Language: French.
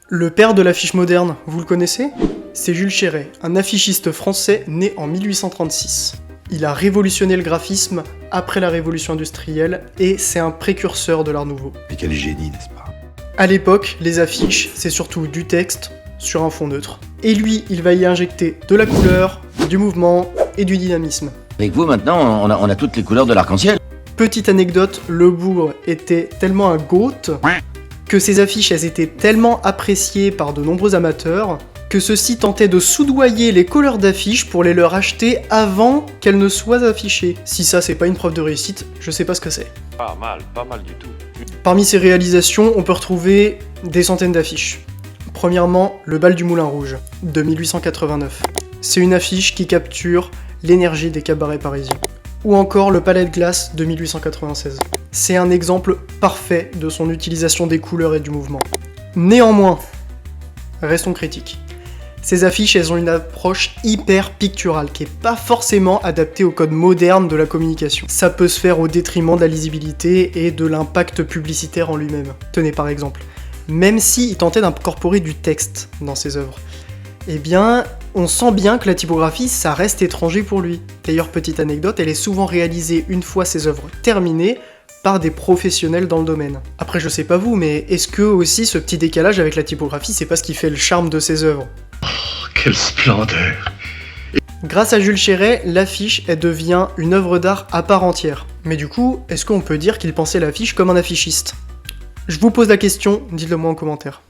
Le père de l'affiche moderne, vous le connaissez? C'est Jules Chéret, un affichiste français né en 1836. Il a révolutionné le graphisme après la révolution industrielle et c'est un précurseur de l'art nouveau. Mais quel génie, n'est-ce pas? À l'époque, les affiches, c'est surtout du texte sur un fond neutre. Et lui, il va y injecter de la couleur, du mouvement et du dynamisme. Avec vous, maintenant, on a toutes les couleurs de l'arc-en-ciel. Petite anecdote, Le Bougre était tellement un goat que ses affiches elles étaient tellement appréciées par de nombreux amateurs que ceux-ci tentaient de soudoyer les couleurs d'affiches pour les leur acheter avant qu'elles ne soient affichées. Si ça c'est pas une preuve de réussite, je sais pas ce que c'est. Pas mal du tout. Parmi ses réalisations, on peut retrouver des centaines d'affiches. Premièrement, Le Bal du Moulin Rouge, de 1889. C'est une affiche qui capture l'énergie des cabarets parisiens. Ou encore Le Palais de Glace de 1896. C'est un exemple parfait de son utilisation des couleurs et du mouvement. Néanmoins, restons critiques. Ces affiches, elles ont une approche hyper picturale qui est pas forcément adaptée au code moderne de la communication. Ça peut se faire au détriment de la lisibilité et de l'impact publicitaire en lui-même. Tenez par exemple, même s'il tentait d'incorporer du texte dans ses œuvres, eh bien, on sent bien que la typographie, ça reste étranger pour lui. D'ailleurs, petite anecdote, elle est souvent réalisée une fois ses œuvres terminées par des professionnels dans le domaine. Après, je sais pas vous, mais est-ce que aussi ce petit décalage avec la typographie, c'est pas ce qui fait le charme de ses œuvres? Quelle splendeur! Grâce à Jules Chéret, l'affiche, elle devient une œuvre d'art à part entière. Mais du coup, est-ce qu'on peut dire qu'il pensait l'affiche comme un affichiste? Je vous pose la question, dites-le moi en commentaire.